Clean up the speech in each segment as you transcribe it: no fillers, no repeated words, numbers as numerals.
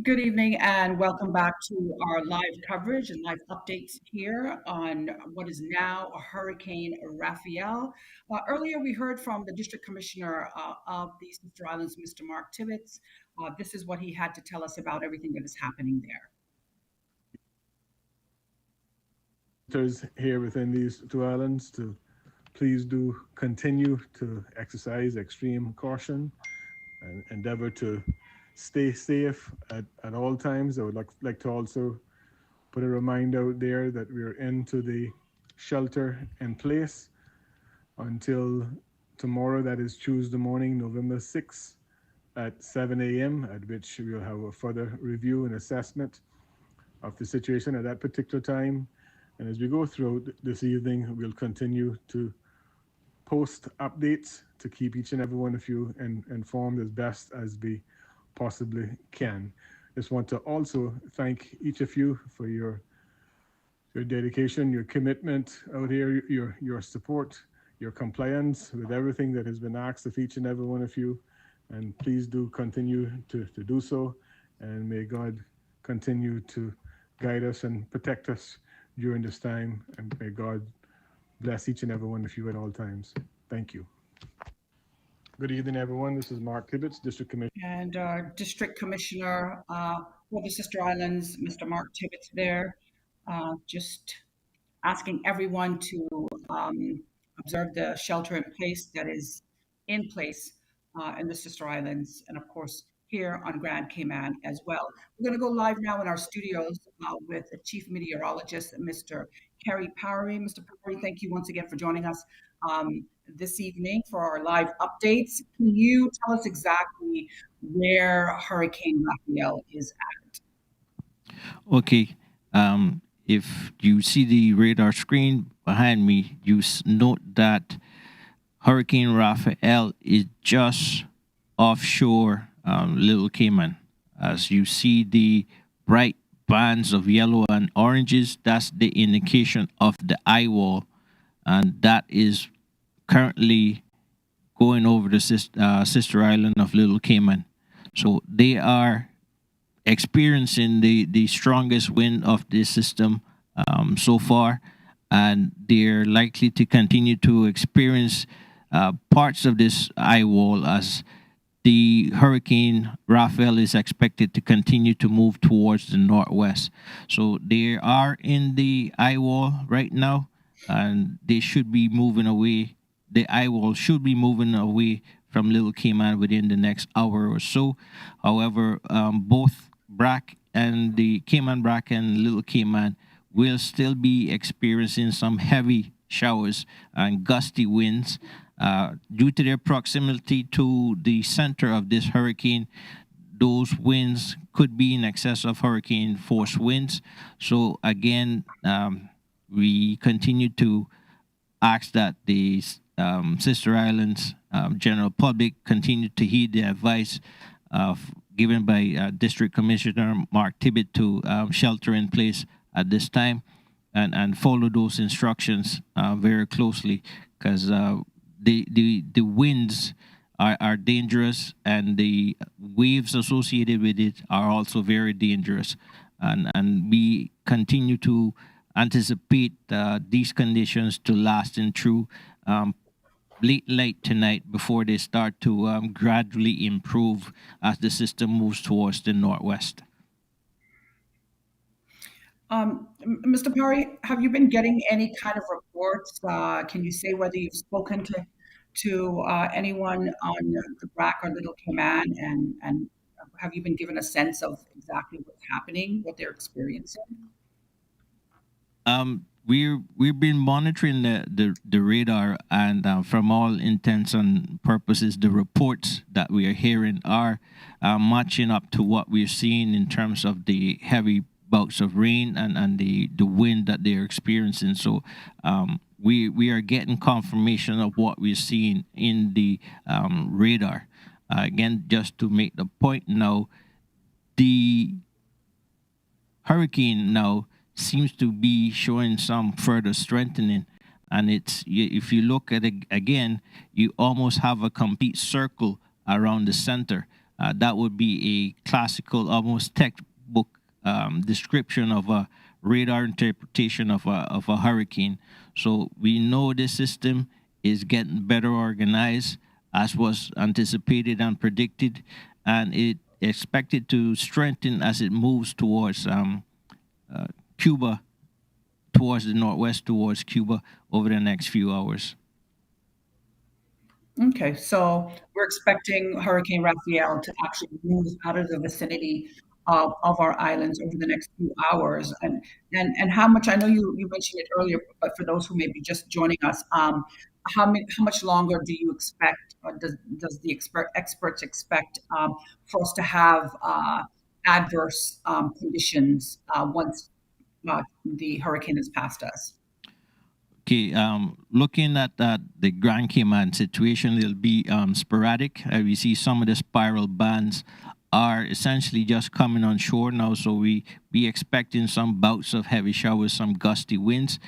Good evening and welcome back to our live coverage and live updates here on what is now Hurricane Raphael. Earlier, we heard from the District Commissioner of the Sister Islands, Mr. Mark Tibbetts. This is what he had to tell us about everything that is happening there. Here within these two islands to please do continue to exercise extreme caution and endeavor to stay safe at all times. I would like to also put a reminder out there that we're into the shelter in place until tomorrow, that is Tuesday morning, November 6th at 7 a.m., at which we'll have a further review and assessment of the situation at that particular time. And as we go through this evening, we'll continue to post updates to keep each and every one of you informed as best as we possibly can. Just want to also thank each of you for your dedication, your commitment out here, your support, your compliance with everything that has been asked of each and every one of you. And please do continue to do so. And may God continue to guide us and protect us during this time. And may God bless each and every one of you at all times. Thank you. Good evening, everyone. This is Mark Tibbetts, District Commissioner. And District Commissioner for the Sister Islands, Mr. Mark Tibbetts there, just asking everyone to observe the shelter in place that is in place in the Sister Islands, and of course here on Grand Cayman as well. We're going to go live now in our studios with the Chief Meteorologist, Mr. Kerry Powery. Mr. Powery, thank you once again for joining us this evening for our live updates. Can you tell us exactly where Hurricane Raphael is at? Okay. If you see the radar screen behind me, you note that Hurricane Raphael is just offshore Little Cayman. As you see the bright bands of yellow and oranges, that's the indication of the eye wall, and that is currently going over the sister island of Little Cayman. So they are experiencing the strongest wind of this system so far, and they're likely to continue to experience parts of this eye wall as the Hurricane Raphael is expected to continue to move towards the northwest. So they are in the eye wall right now, and they should be moving away. The eye wall should be moving away from Little Cayman within the next hour or so. However, both BRAC and the Cayman BRAC and Little Cayman will still be experiencing some heavy showers and gusty winds due to their proximity to the center of this hurricane. Those winds could be in excess of hurricane force winds. So again, we continue to ask that the sister islands general public continue to heed the advice given by District Commissioner Mark Tibbetts to shelter in place at this time and follow those instructions very closely, because the winds are dangerous, and the waves associated with it are also very dangerous. And we continue to anticipate these conditions to last in through late tonight before they start to gradually improve as the system moves towards the northwest. Mr. Perry, have you been getting any kind of reports? Can you say whether you've spoken to anyone on the BRAC or Little Cayman, and have you been given a sense of exactly what's happening, what they're experiencing? We've been monitoring the radar, and from all intents and purposes, the reports that we are hearing are matching up to what we're seeing in terms of the heavy bouts of rain and the wind that they're experiencing. So we are getting confirmation of what we're seeing in the radar. Again, just to make the point now, the hurricane now seems to be showing some further strengthening, and if you look at it again, you almost have a complete circle around the center, That would be a classical, almost textbook description of a radar interpretation of a hurricane. So we know this system is getting better organized as was anticipated and predicted, and it expected to strengthen as it moves towards Cuba, towards the northwest, towards Cuba over the next few hours. Okay, so we're expecting Hurricane Raphael to actually move out of the vicinity of our islands over the next few hours. And how much, I know you mentioned it earlier, but for those who may be just joining us, how much longer do you expect, or does the experts expect for us to have adverse conditions once the hurricane has passed us? Okay, looking at the Grand Cayman situation, it'll be sporadic. We see some of the spiral bands are essentially just coming on shore now, so we be expecting some bouts of heavy showers, some gusty winds.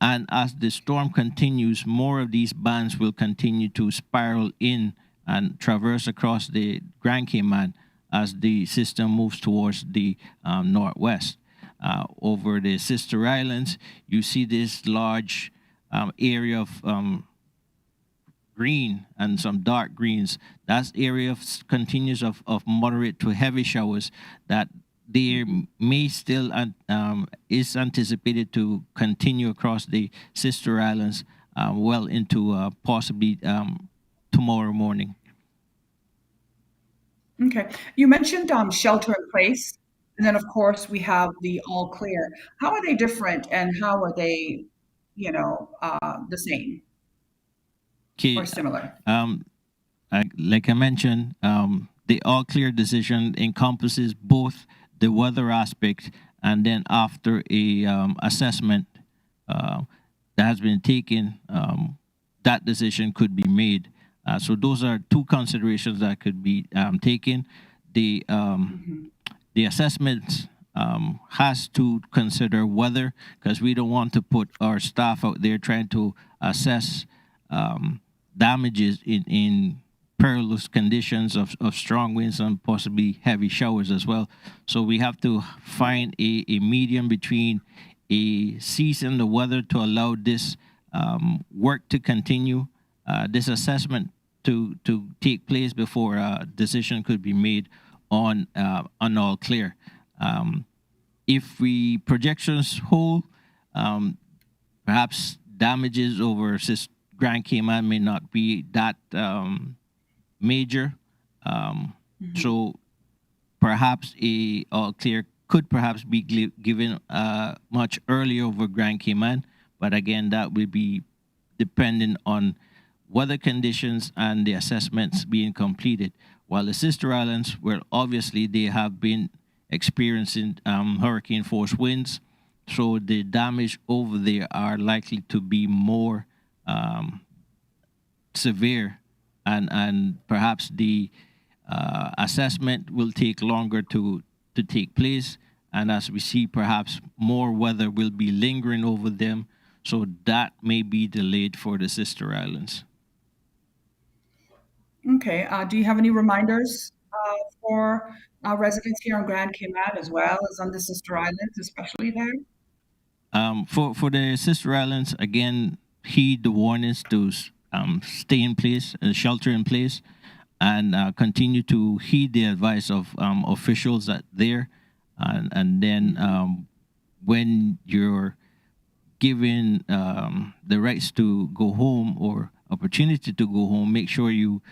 And as the storm continues, more of these bands will continue to spiral in and traverse across the Grand Cayman as the system moves towards the northwest. Over the sister islands, you see this large area of green and some dark greens. That's area of continuous of moderate to heavy showers that there may still is anticipated to continue across the sister islands well into possibly tomorrow morning. Okay. You mentioned shelter in place, and then of course we have the all clear. How are they different, and how are they, the same or Okay, similar? like I mentioned, the all clear decision encompasses both the weather aspect and then after a assessment that has been taken, that decision could be made. So those are two considerations that could be taken. The Mhm. the assessment has to consider weather because we don't want to put our staff out there trying to assess damages in perilous conditions of strong winds and possibly heavy showers as well. So we have to find a medium between a cease in the weather to allow this work to continue, this assessment to take place before a decision could be made on all clear. If we projections hold, perhaps damages over Grand Cayman may not be that major. So perhaps a all clear could perhaps be given much earlier over Grand Cayman, but again, that will be dependent on weather conditions and the assessments being completed. While the sister islands, where obviously they have been experiencing hurricane force winds, so the damage over there are likely to be more severe, and perhaps the assessment will take longer to take place. And as we see, perhaps more weather will be lingering over them, so that may be delayed for the sister islands. Okay. Do you have any reminders for residents here on Grand Cayman as well as on the sister islands, especially there? For the sister islands, again, heed the warnings to stay in place, shelter in place, and continue to heed the advice of officials that there, and then when you're given the rights to go home or opportunity to go home, make sure you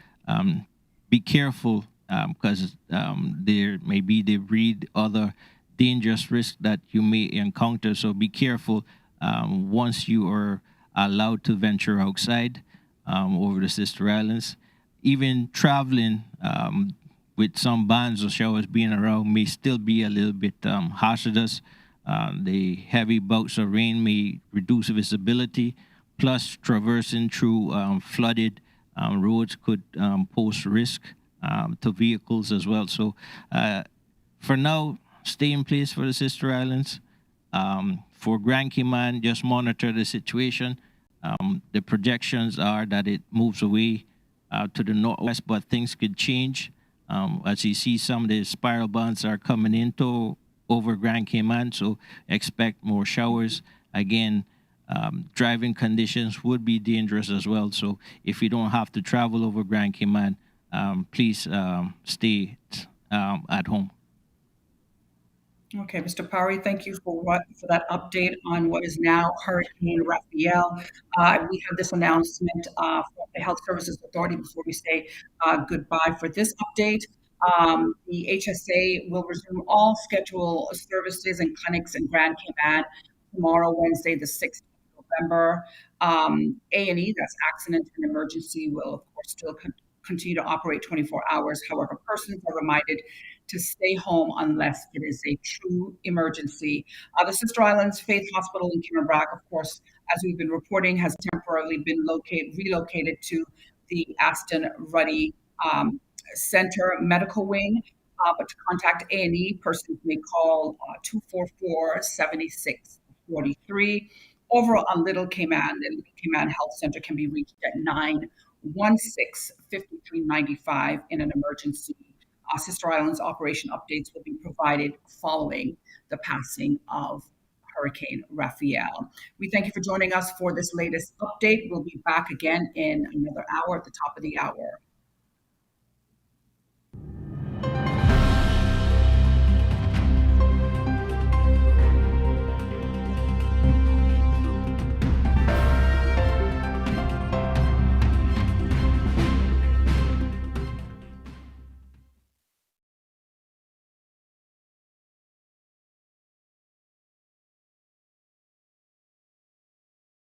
be careful because there may be they read other dangerous risks that you may encounter. So be careful once you are allowed to venture outside over the sister islands. Even traveling with some bands or showers being around may still be a little bit hazardous. The heavy bouts of rain may reduce visibility, plus traversing through flooded roads could pose risk to vehicles as well. So for now, stay in place for the sister islands. For Grand Cayman, just monitor the situation. The projections are that it moves away to the northwest, but things could change As you see, some of the spiral bands are coming into over Grand Cayman, so expect more showers. Again, driving conditions would be dangerous as well. So if you don't have to travel over Grand Cayman, please stay at home. Okay, Mr. Powery, thank you for that update on what is now Hurricane Raphael. We have this announcement from the Health Services Authority before we say goodbye for this update. The HSA will resume all scheduled services and clinics in Grand Cayman tomorrow, Wednesday, the 6th of November. A&E, that's accident and emergency, will of course still continue to operate 24 hours. However, persons are reminded to stay home unless it is a true emergency. The Sister Islands Faith Hospital in Cayman, of course, as we've been reporting, has temporarily been relocated to the Aston Ruddy Center Medical Wing. But to contact A&E, persons may call 244-7643. Over on Little Cayman, the Little Cayman Health Center can be reached at 916-5395 in an emergency. Sister Islands operation updates will be provided following the passing of Hurricane Raphael. We thank you for joining us for this latest update. We'll be back again in another hour at the top of the hour.